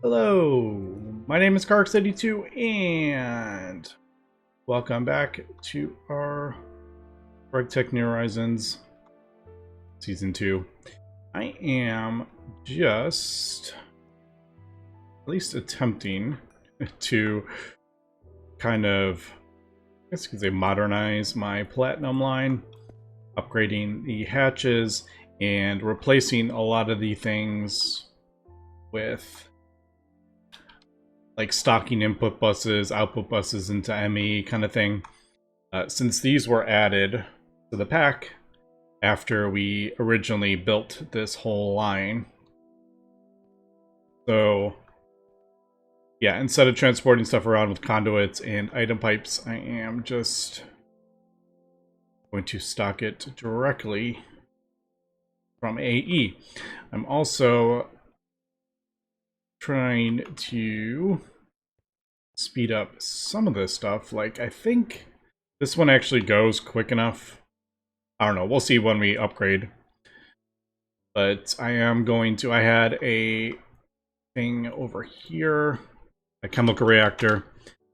Hello, my name is GregTech, and welcome back to our GregTech New Horizons Season 2. I am just at least attempting to kind of, I guess you could say, modernize my Platinum line, upgrading the hatches and replacing a lot of the things with like stocking input buses, output buses into ME kind of thing. Since these were added to the pack after we originally built this whole line. So yeah, instead of transporting stuff around with conduits and item pipes, I am just going to stock it directly from AE. I'm also trying to speed up some of this stuff. Like, I think this one actually goes quick enough. I don't know, we'll see when we upgrade. But I am going to, I had a thing over here, a chemical reactor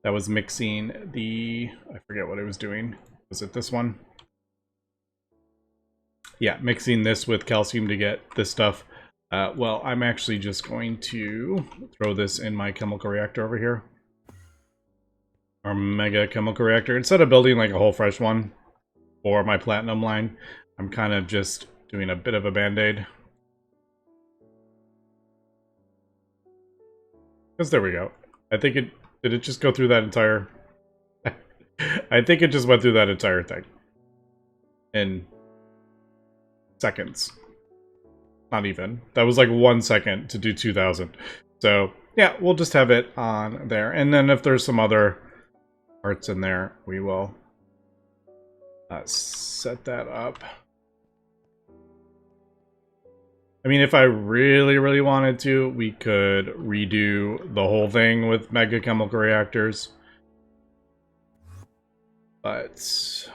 that was mixing the, I forget what it was doing. Was it this one? Yeah, mixing this with calcium to get this stuff. Well, I'm actually just going to throw this in my chemical reactor over here. Our mega chemical reactor. Instead of building like a whole fresh one for my platinum line, I'm kind of just doing a bit of a band-aid. Because there we go. I think it, did it just go through that entire... I think it just went through that entire thing. In seconds. Not even. That was like 1 second to do 2,000. So, yeah, we'll just have it on there. And then if there's some other parts in there, we will set that up. I mean, if I really wanted to, we could redo the whole thing with mega chemical reactors. But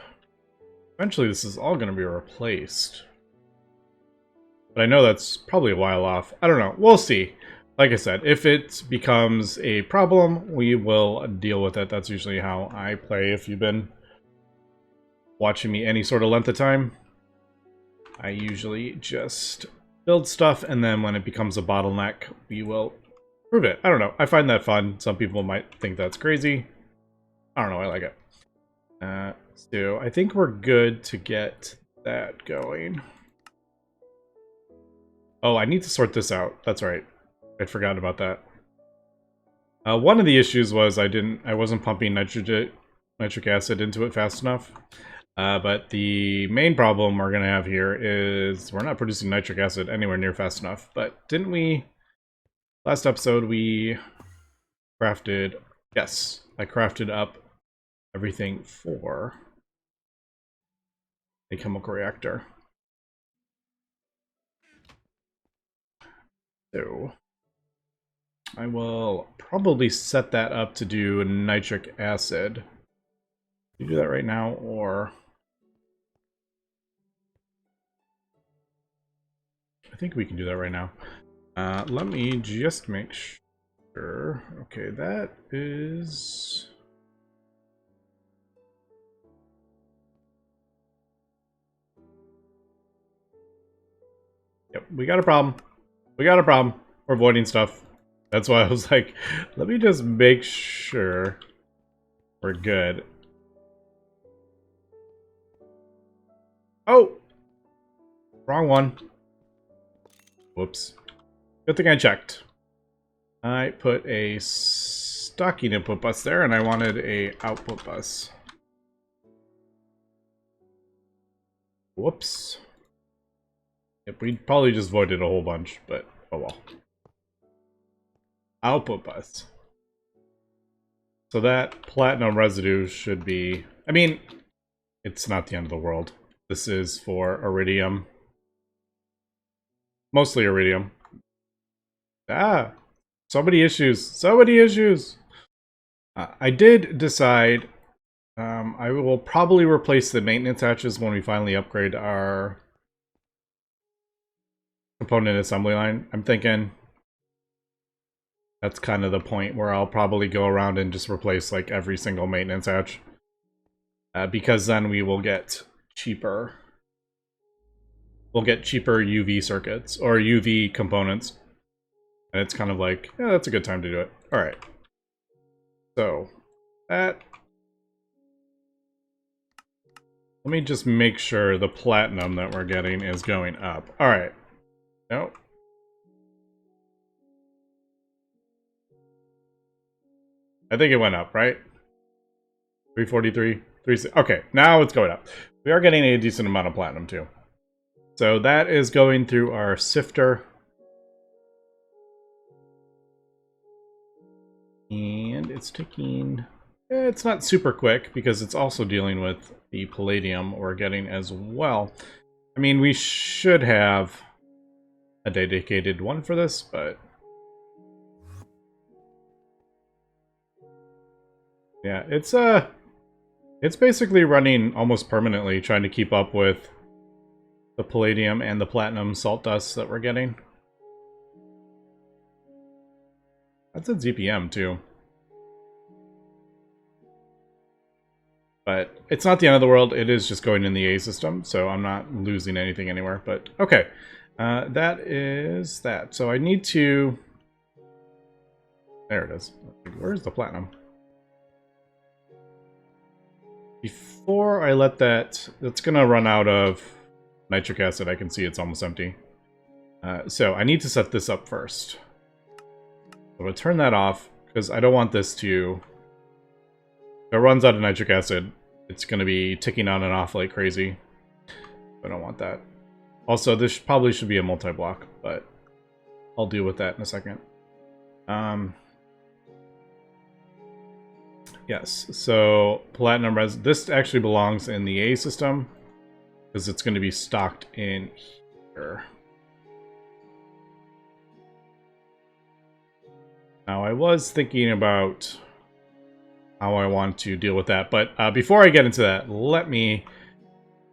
eventually this is all going to be replaced. But I know that's probably a while off. I don't know. We'll see. Like I said, if it becomes a problem, we will deal with it. That's usually how I play. If you've been watching me any sort of length of time, I usually just build stuff, and then when it becomes a bottleneck, we will prove it. I don't know. I find that fun. Some people might think that's crazy. I don't know. I like it. So I think we're good to get that going. Oh, I need to sort this out. That's right. I forgot about that. One of the issues was I wasn't pumping nitric acid into it fast enough. But the main problem we're gonna have here is we're not producing nitric acid anywhere near fast enough. But didn't we, last episode we crafted, yes, I crafted up everything for a chemical reactor. So I will probably set that up to do nitric acid. You do that right now, or I think we can do that right now. Let me just make sure. Okay, that is... Yep, we got a problem. We got a problem. We're avoiding stuff. That's why I was like, let me just make sure we're good. Oh! Wrong one. Whoops. Good thing I checked. I put a stocking input bus there, and I wanted a output bus. Whoops. Yep, we probably just voided a whole bunch, but oh well. Output bus. So that platinum residue should be... I mean, it's not the end of the world. This is for iridium. Mostly iridium. Ah! So many issues. So many issues! I did decide I will probably replace the maintenance hatches when we finally upgrade our component assembly line. I'm thinking That's kind of the point where I'll probably go around and just replace like every single maintenance hatch. Because then we will get cheaper. We'll get cheaper UV circuits or UV components. And it's kind of like, yeah, that's a good time to do it. All right. So that. Let me just make sure the platinum that we're getting is going up. All right. No. I think it went up, right? 343, 3. Okay, now it's going up. We are getting a decent amount of platinum too. So that is going through our sifter. And it's taking... It's not super quick because it's also dealing with the palladium we're getting as well. I mean, we should have a dedicated one for this, but... Yeah, it's basically running almost permanently, trying to keep up with the palladium and the platinum salt dust that we're getting. That's a ZPM too. But it's not the end of the world. It is just going in the A system, so I'm not losing anything anywhere. But okay, that is that. So I need to... There it is. Where's the platinum? Before I let that... It's going to run out of nitric acid. I can see it's almost empty. So I need to set this up first. I'm going to turn that off, because I don't want this to... If it runs out of nitric acid, it's going to be ticking on and off like crazy. I don't want that. Also, this probably should be a multi-block, but I'll deal with that in a second. Yes, so platinum res. This actually belongs in the A system because it's going to be stocked in here. Now, I was thinking about how I want to deal with that, but before I get into that, let me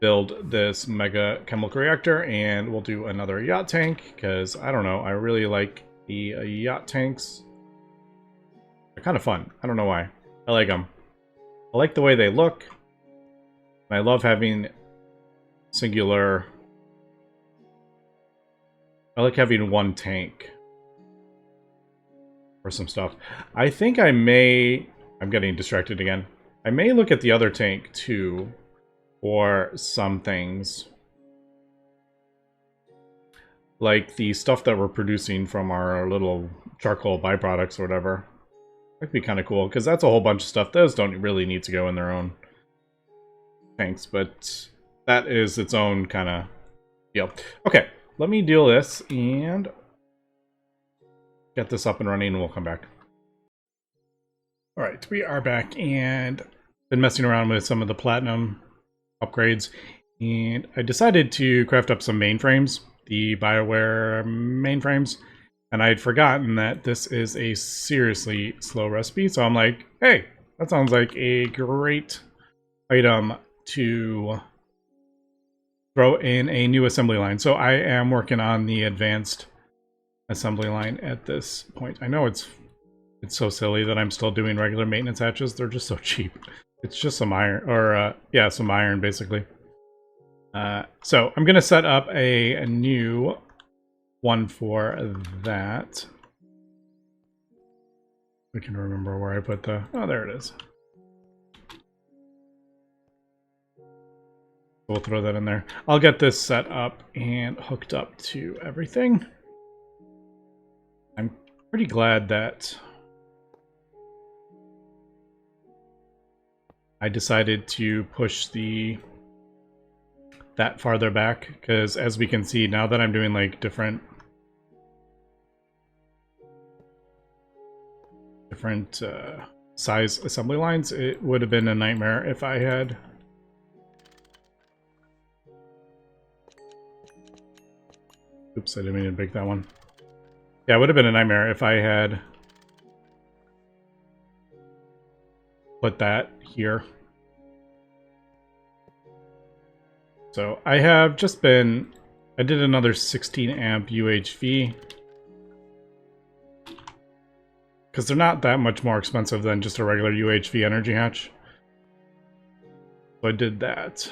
build this mega chemical reactor, and we'll do another yacht tank because I don't know, I really like the yacht tanks. They're kind of fun. I don't know why. I like them. I like the way they look, and I love having singular. I like having one tank for some stuff. I think I may... I'm getting distracted again. I may look at the other tank too for some things. Like the stuff that we're producing from our little charcoal byproducts or whatever. That'd be kind of cool, because that's a whole bunch of stuff. Those don't really need to go in their own tanks, but that is its own kind of deal. Okay, let me deal this and get this up and running, and we'll come back. All right, we are back, and been messing around with some of the platinum upgrades, and I decided to craft up some mainframes, the BioWare mainframes, and I'd forgotten that this is a seriously slow recipe, so I'm like, hey, that sounds like a great item to throw in a new assembly line. So I am working on the advanced assembly line at this point. I know it's so silly that I'm still doing regular maintenance hatches. They're just so cheap. It's just some iron, or yeah, some iron basically. So I'm gonna set up a new one for that. I can remember where I put the... Oh, there it is. We'll throw that in there. I'll get this set up and hooked up to everything. I'm pretty glad that I decided to push that farther back, because as we can see, now that I'm doing like different size assembly lines, it would have been a nightmare if I had... Oops, I didn't mean to break that one. Yeah, it would have been a nightmare if I had put that here. So I have just been... I did another 16 amp UHV. because they're not that much more expensive than just a regular UHV energy hatch. So I did that.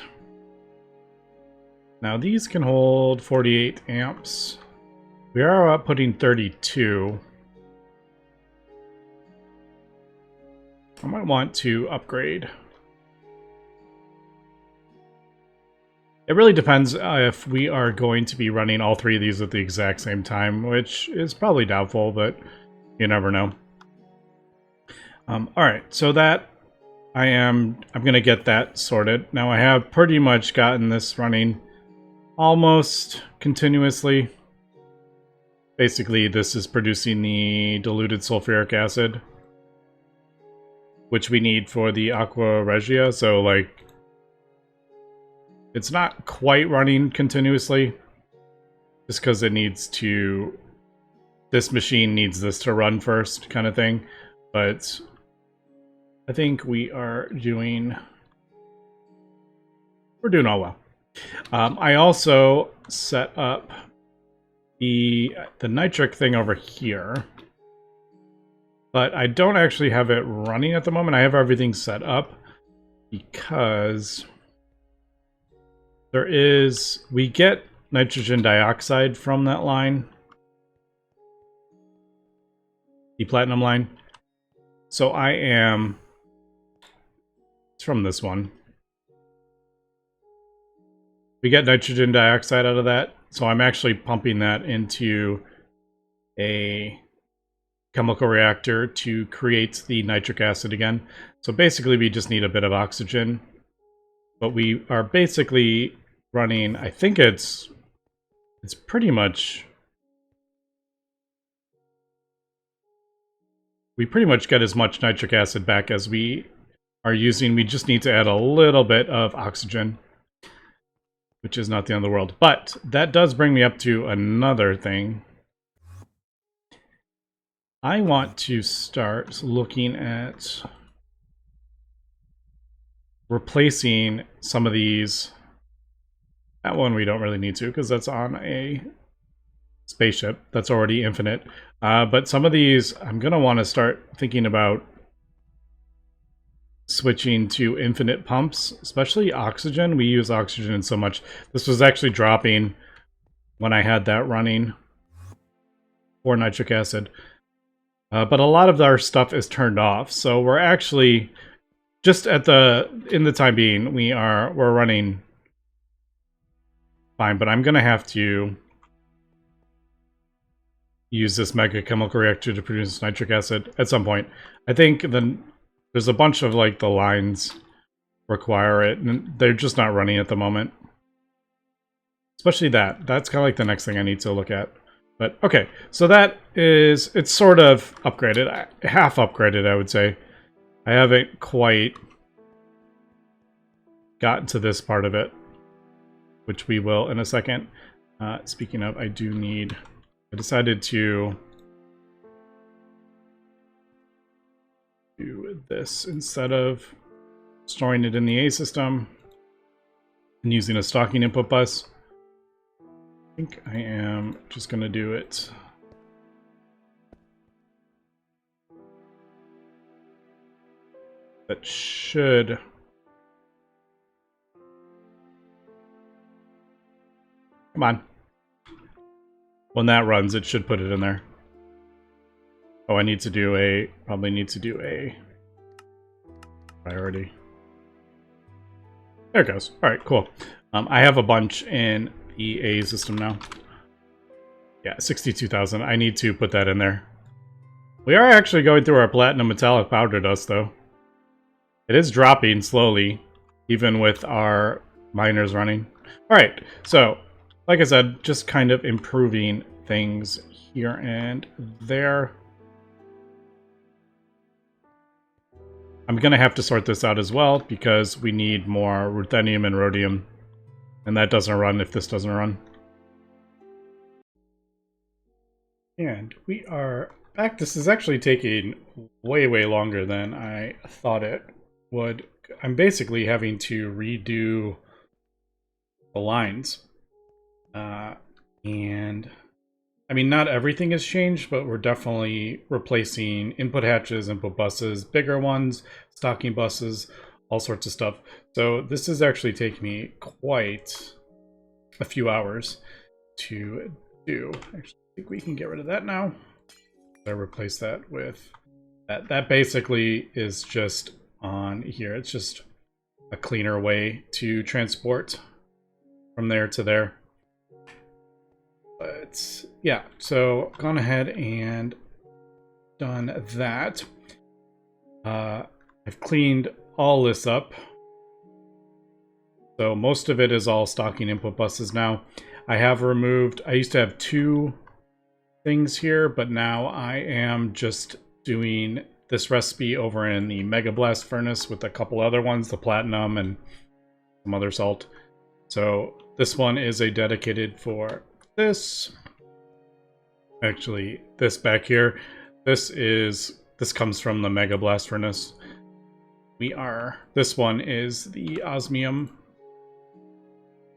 Now these can hold 48 amps. We are outputting 32. I might want to upgrade. It really depends if we are going to be running all three of these at the exact same time, which is probably doubtful, but you never know. Alright, so that I'm going to get that sorted. Now I have pretty much gotten this running almost continuously. Basically, this is producing the diluted sulfuric acid, which we need for the Aqua Regia, so like it's not quite running continuously just because it needs to, this machine needs this to run first kind of thing, but I think we're doing all well. I also set up the nitric thing over here, but I don't actually have it running at the moment. I have everything set up because we get nitrogen dioxide from that line, the platinum line. So it's from this one. We get nitrogen dioxide out of that, so I'm actually pumping that into a chemical reactor to create the nitric acid again. So basically we just need a bit of oxygen, but we are basically running, I think it's pretty much, we pretty much get as much nitric acid back as we are using. We just need to add a little bit of oxygen, which is not the end of the world. But that does bring me up to another thing. I want to start looking at replacing some of these. That one we don't really need to because that's on a spaceship that's already infinite. But some of these I'm going to want to start thinking about switching to infinite pumps, especially oxygen. We use oxygen so much. This was actually dropping when I had that running for nitric acid. But a lot of our stuff is turned off, so we're actually just in the time being we're running fine. But I'm gonna have to use this mega chemical reactor to produce nitric acid at some point. I think there's a bunch of like the lines require it, and they're just not running at the moment. Especially that's kind of like the next thing I need to look at. But okay, so it's sort of upgraded, half upgraded, I would say. I haven't quite gotten to this part of it, which we will in a second. Speaking of, I decided to do this instead of storing it in the A system and using a stocking input bus. I think I am just going to do it. That should... Come on. When that runs, it should put it in there. Oh, I need to do probably need to do a priority. There it goes. All right, cool. I have a bunch in the A system now. Yeah, 62,000. I need to put that in there. We are actually going through our platinum metallic powder dust, though. It is dropping slowly, even with our miners running. All right, so like I said, just kind of improving things here and there. I'm going to have to sort this out as well because we need more ruthenium and rhodium, and that doesn't run if this doesn't run. And we are back. This is actually taking way, way longer than I thought it would. I'm basically having to redo the lines. And I mean, not everything has changed, but we're definitely replacing input hatches, input buses, bigger ones, stocking buses, all sorts of stuff. So this is actually taking me quite a few hours to do. Actually, I think we can get rid of that now. I replace that with that. That basically is just on here. It's just a cleaner way to transport from there to there. But yeah, so gone ahead and done that. I've cleaned all this up. So most of it is all stocking input buses now. I have removed, I used to have 2 things here, but now I am just doing this recipe over in the Mega Blast furnace with a couple other ones, the platinum and some other salt. So this one is a dedicated for this. Actually, this back here, this comes from the Mega Blast furnace. This one is the osmium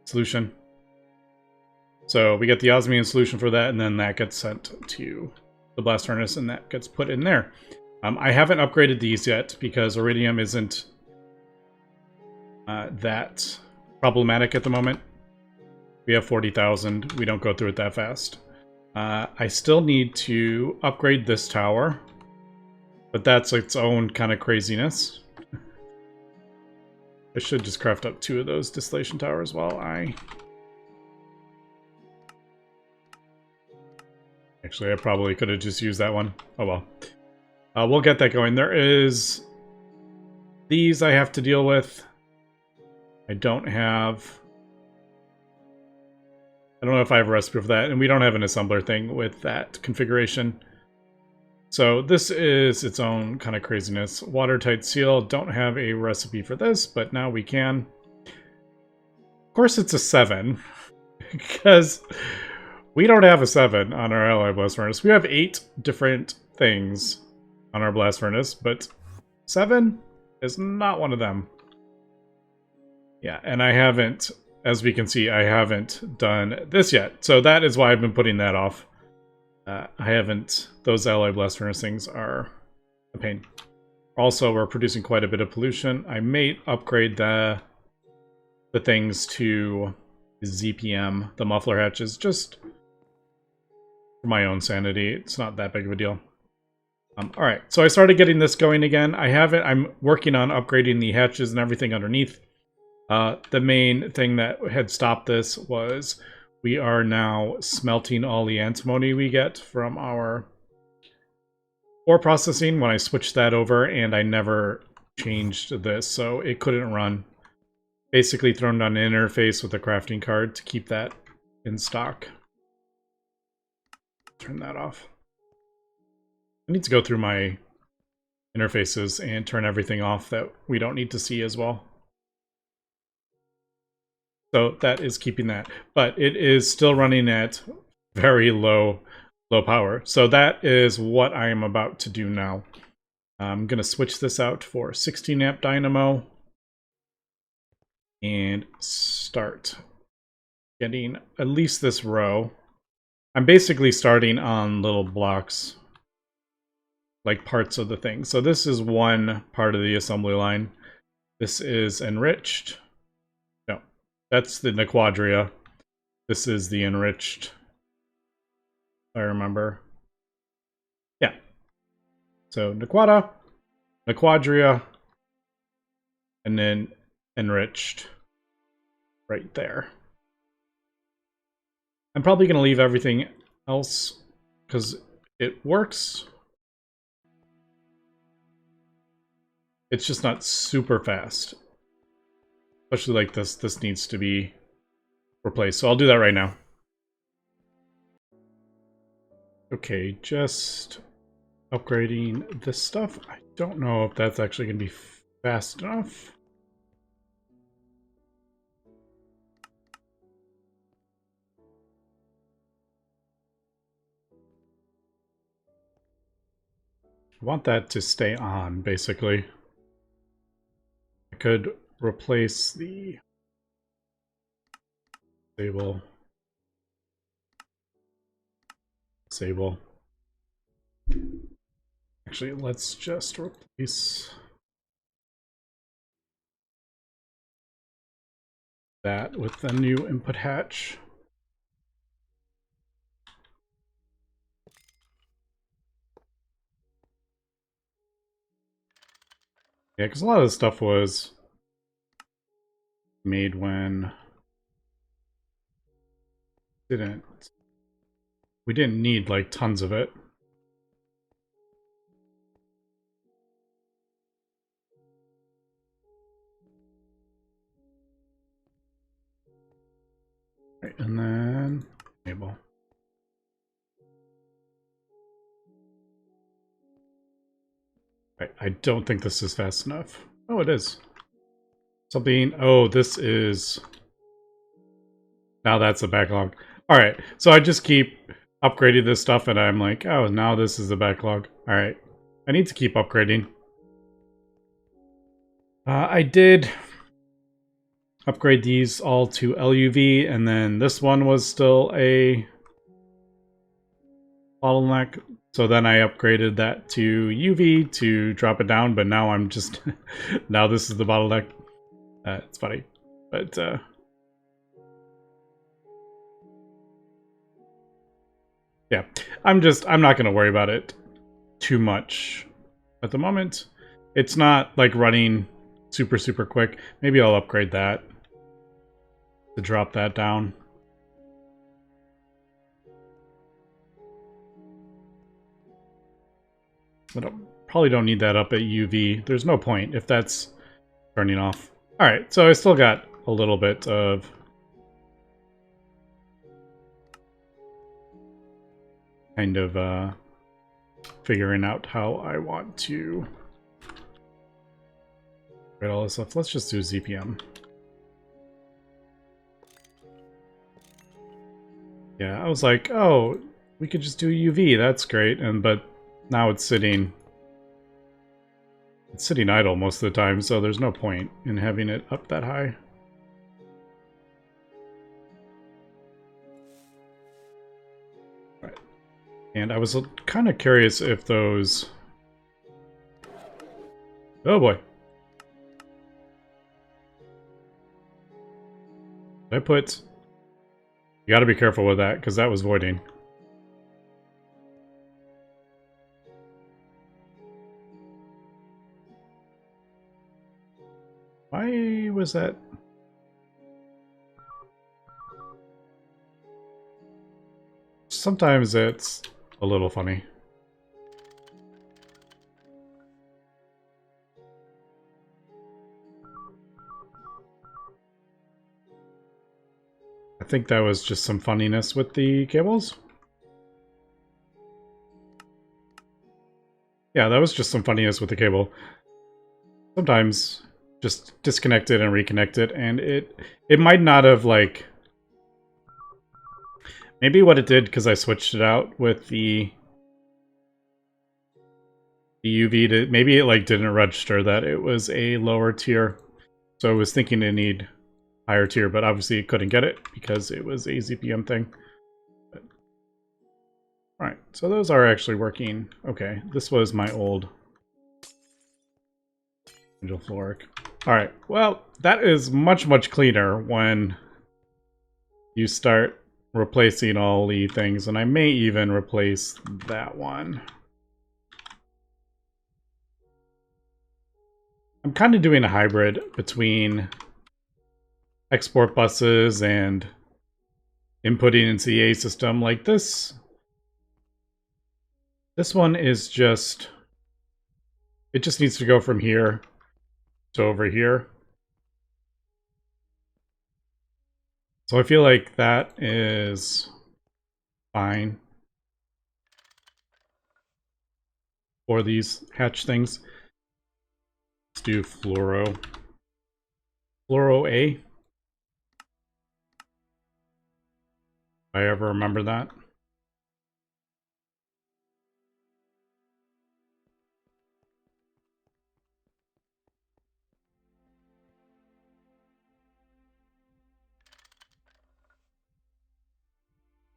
solution. So we get the osmium solution for that, and then that gets sent to the blast furnace, and that gets put in there. I haven't upgraded these yet because iridium isn't that problematic at the moment. We have 40,000. We don't go through it that fast. I still need to upgrade this tower, but that's its own kind of craziness. I should just craft up 2 of those distillation towers while Actually, I probably could have just used that one. Oh well. We'll get that going. There is these I have to deal with. I don't know if I have a recipe for that, and we don't have an assembler thing with that configuration. So this is its own kind of craziness. Watertight seal, don't have a recipe for this, but now we can. Of course it's a 7, because we don't have a 7 on our alloy blast furnace. We have 8 different things on our blast furnace, but 7 is not one of them. Yeah, and I haven't, as we can see, I haven't done this yet. So that is why I've been putting that off. Those alloy blast furnace things are a pain. Also, we're producing quite a bit of pollution. I may upgrade the things to ZPM, the muffler hatches, just for my own sanity. It's not that big of a deal. Alright, so I started getting this going again. I'm working on upgrading the hatches and everything underneath. The main thing that had stopped this was we are now smelting all the antimony we get from our ore processing when I switched that over, and I never changed this, so it couldn't run. Basically thrown on an interface with a crafting card to keep that in stock. Turn that off. I need to go through my interfaces and turn everything off that we don't need to see as well. So that is keeping that, but it is still running at very low power. So that is what I am about to do now. I'm going to switch this out for 16 amp dynamo and start getting at least this row. I'm basically starting on little blocks, like parts of the thing. So this is one part of the assembly line. This is enriched. No, that's the Nequadria. This is the enriched, if I remember. Yeah. So Nequadria, and then enriched right there. I'm probably going to leave everything else because it works. It's just not super fast. Especially like this. This needs to be replaced. So I'll do that right now. Okay, just upgrading this stuff. I don't know if that's actually going to be fast enough. I want that to stay on, basically. I could replace the table. Disable. Actually, let's just replace that with the new input hatch. Yeah, because a lot of the stuff was made when we didn't need like tons of it. Right, and then enable. Right, I don't think this is fast enough. Oh, it is. Something. Oh, this is. Now that's a backlog. All right, so I just keep upgrading this stuff, and I'm like, oh, now this is a backlog. All right, I need to keep upgrading. I did upgrade these all to LUV, and then this one was still a bottleneck. So then I upgraded that to UV to drop it down, but now I'm just now this is the bottleneck. It's funny, but yeah, I'm not gonna worry about it too much at the moment. It's not like running super quick. Maybe I'll upgrade that to drop that down. But I probably don't need that up at UV. There's no point if that's turning off. Alright, so I still got a little bit of kind of figuring out how I want to get all this stuff. Let's just do ZPM. Yeah, I was like, oh, we could just do UV. That's great. But now it's sitting idle most of the time, so there's no point in having it up that high. Right. And I was kind of curious if those... Oh boy. Did I put... You gotta be careful with that, because that was voiding. Why was that? Sometimes it's a little funny. I think that was just some funniness with the cables. Yeah, that was just some funniness with the cable. Sometimes just disconnect it and reconnect it, and it might not have, like... Maybe what it did, because I switched it out with the UV, to, maybe it like didn't register that it was a lower tier. So I was thinking it need higher tier, but obviously it couldn't get it because it was a ZPM thing. Alright, so those are actually working. Okay, this was my old angel floric. Alright, well, that is much cleaner when you start replacing all the things, and I may even replace that one. I'm kind of doing a hybrid between export buses and inputting into the A system. Like this one is just, it just needs to go from here to over here. So I feel like that is fine for these hatch things. Let's do fluoro A. If I ever remember that.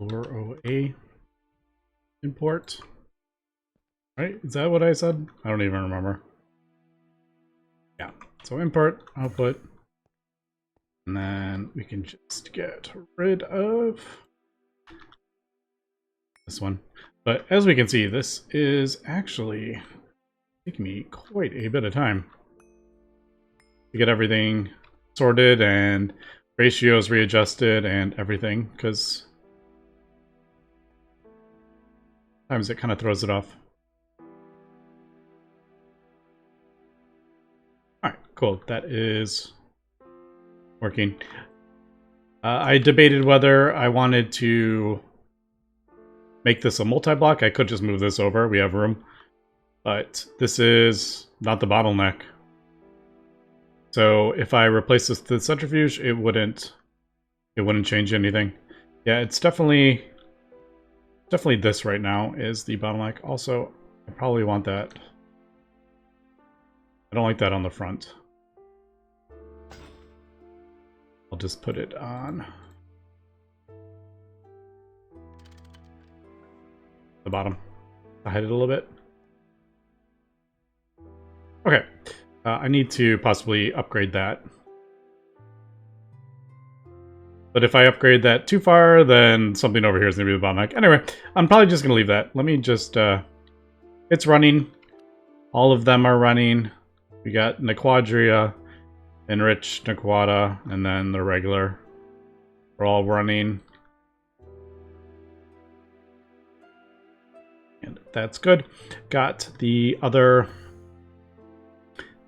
Fluoro A. import. Right? Is that what I said? I don't even remember. Yeah. So import, output. And then we can just get rid of this one. But as we can see, this is actually taking me quite a bit of time to get everything sorted and ratios readjusted and everything, because sometimes it kind of throws it off. Alright, cool. That is working. I debated whether I wanted to make this a multi-block. I could just move this over. We have room. But this is not the bottleneck. So if I replace this to the centrifuge, it wouldn't change anything. Yeah, it's definitely this right now is the bottleneck. Also, I probably want that. I don't like that on the front. I'll just put it on the bottom. I'll hide it a little bit. Okay. I need to possibly upgrade that. But if I upgrade that too far, then something over here is going to be the bottleneck. Anyway, I'm probably just going to leave that. Let me just... it's running. All of them are running. We got Nequadria, Enriched Nequada, and then the regular. We're all running. And that's good. Got the other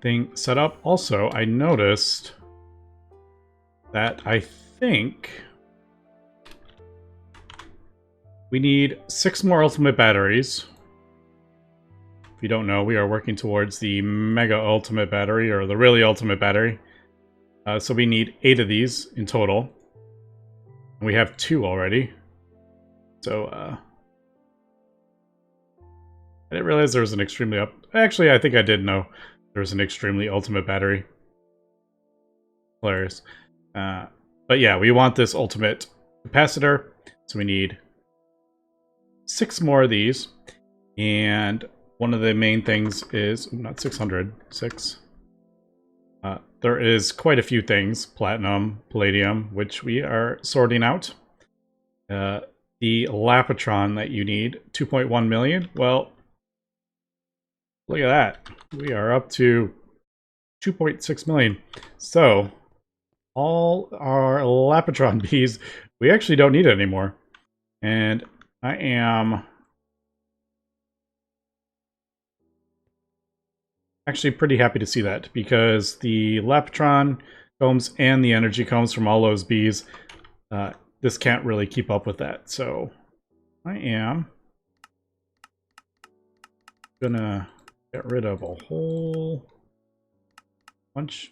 thing set up. Also, I noticed that I think we need 6 more ultimate batteries. If you don't know, we are working towards the mega ultimate battery, or the really ultimate battery. So we need 8 of these in total. And we have 2 already. So, I didn't realize there was an extremely Actually, I think I did know there was an extremely ultimate battery. Hilarious. But yeah, we want this ultimate capacitor. So we need 6 more of these. And one of the main things is, not 600, 6. There is quite a few things, platinum, palladium, which we are sorting out. The Lapotron that you need, 2.1 million. Well, look at that. We are up to 2.6 million. So, all our Lapotron bees, we actually don't need it anymore. And I am actually pretty happy to see that, because the Lapotron combs and the energy combs from all those bees, this can't really keep up with that. So I am gonna get rid of a whole bunch.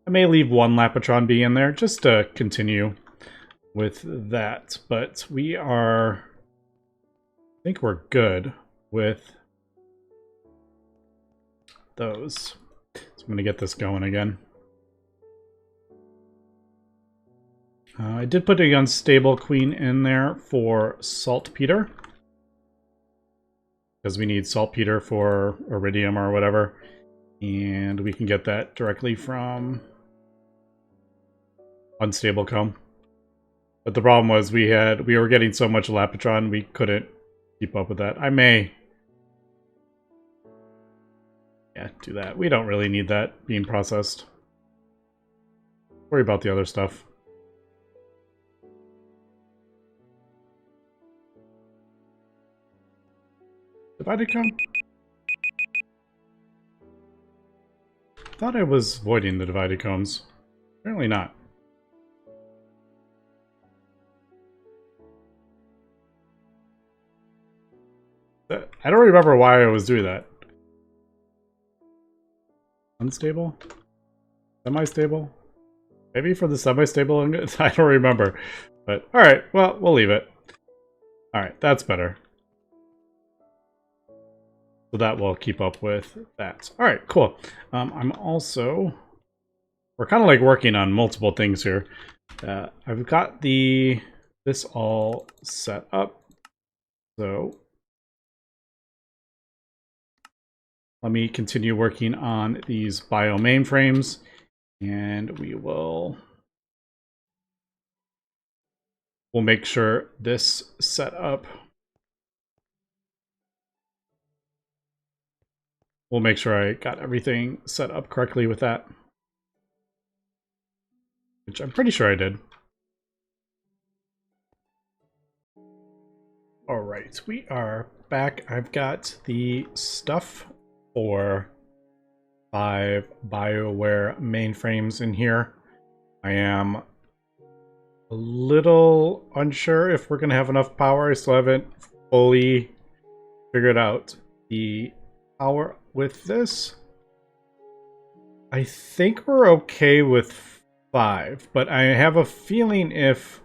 I may leave one Lapotron bee in there just to continue with that, but we are, I think we're good with those. So I'm going to get this going again. I did put a unstable queen in there for saltpeter, because we need saltpeter for iridium or whatever, and we can get that directly from unstable comb. But the problem was we were getting so much Lapotron we couldn't keep up with that. I may do that. We don't really need that being processed. Worry about the other stuff. Divided comb? Thought I was avoiding the divided combs. Apparently not. I don't remember why I was doing that. Unstable? Semi-stable? Maybe for the semi-stable? I don't remember. But, alright, well, we'll leave it. Alright, that's better. So that will keep up with that. Alright, cool. I'm also... We're kind of like working on multiple things here. I've got this all set up. So let me continue working on these bio mainframes, and we'll make sure this set up. We'll make sure I got everything set up correctly with that, which I'm pretty sure I did. All right, we are back. I've got the stuff for 5 BioWare mainframes in here. I am a little unsure if we're going to have enough power. I still haven't fully figured out the power with this. I think we're okay with 5, but I have a feeling if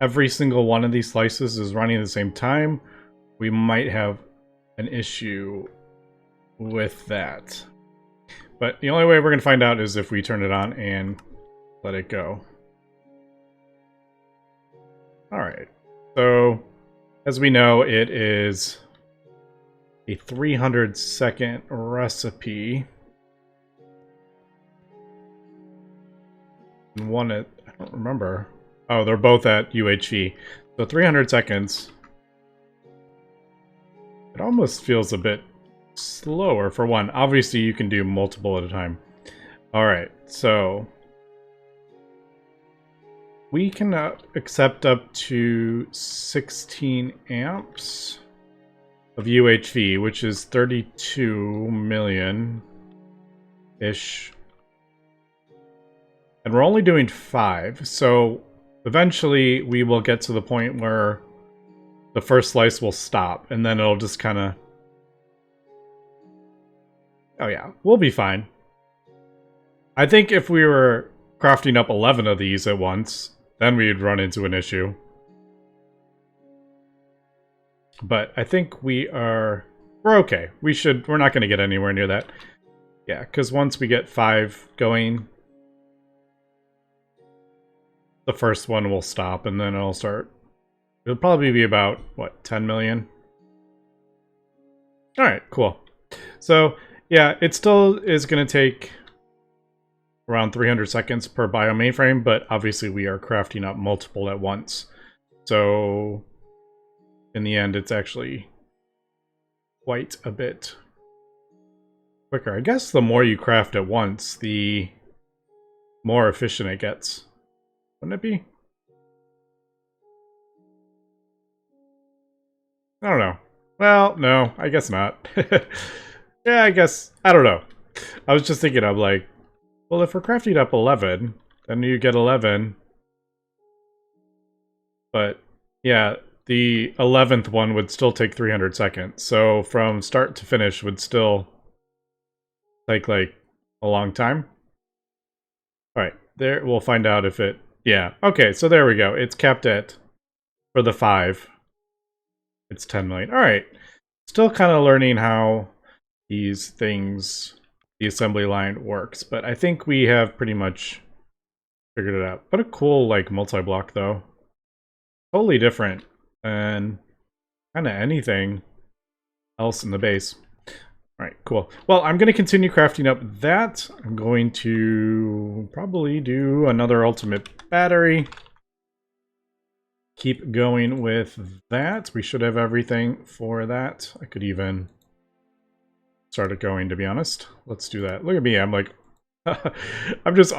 every single one of these slices is running at the same time, we might have an issue with that. But the only way we're going to find out is if we turn it on and let it go. Alright, so as we know, it is a 300-second recipe. And one at, I don't remember. Oh, they're both at UHV. So 300 seconds. It almost feels a bit slower for one. Obviously, you can do multiple at a time. Alright, so we can accept up to 16 amps of UHV, which is 32 million-ish. And we're only doing 5, so eventually we will get to the point where the first slice will stop, and then it'll just kind of... Oh yeah, we'll be fine. I think if we were crafting up 11 of these at once, then we'd run into an issue. But I think we're okay. We're not going to get anywhere near that. Yeah, because once we get 5 going, the first one will stop, and then it'll start. It'll probably be about, what, 10 million? Alright, cool. So, yeah, it still is going to take around 300 seconds per bio mainframe, but obviously we are crafting up multiple at once. So, in the end, it's actually quite a bit quicker. I guess the more you craft at once, the more efficient it gets. Wouldn't it be? I don't know. Well, no, I guess not. Yeah, I guess. I don't know. I was just thinking, I'm like, well, if we're crafting up 11, then you get 11. But, yeah, the 11th one would still take 300 seconds. So, from start to finish would still take, like, a long time. Alright, there, we'll find out if it... Yeah, okay, so there we go. It's capped at, for the 5, it's 10 million. Alright, still kind of learning how these things, the assembly line works, but I think we have pretty much figured it out. What a cool, like, multi-block, though. Totally different than kind of anything else in the base. Alright, cool. Well, I'm going to continue crafting up that. I'm going to probably do another ultimate battery. Keep going with that. We should have everything for that. I could even start it going, to be honest. Let's do that. Look at me, I'm like... I'm just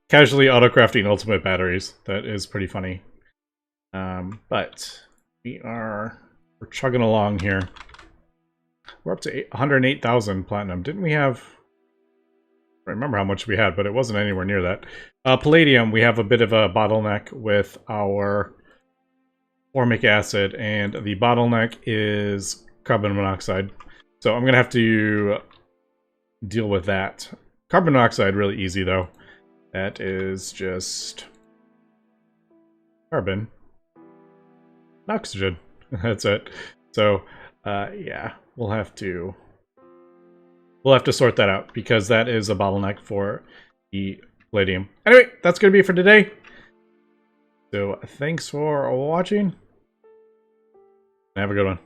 casually auto-crafting ultimate batteries. That is pretty funny. But we're chugging along here. We're up to 108,000 platinum. Didn't we have... I don't remember how much we had, but it wasn't anywhere near that. Palladium, we have a bit of a bottleneck with our formic acid, and the bottleneck is carbon monoxide. So I'm going to have to deal with that. Carbon monoxide, really easy, though. That is just carbon and oxygen. That's it. So, yeah, we'll have to sort that out, because that is a bottleneck for the palladium. Anyway, that's going to be it for today. So, thanks for watching. Have a good one.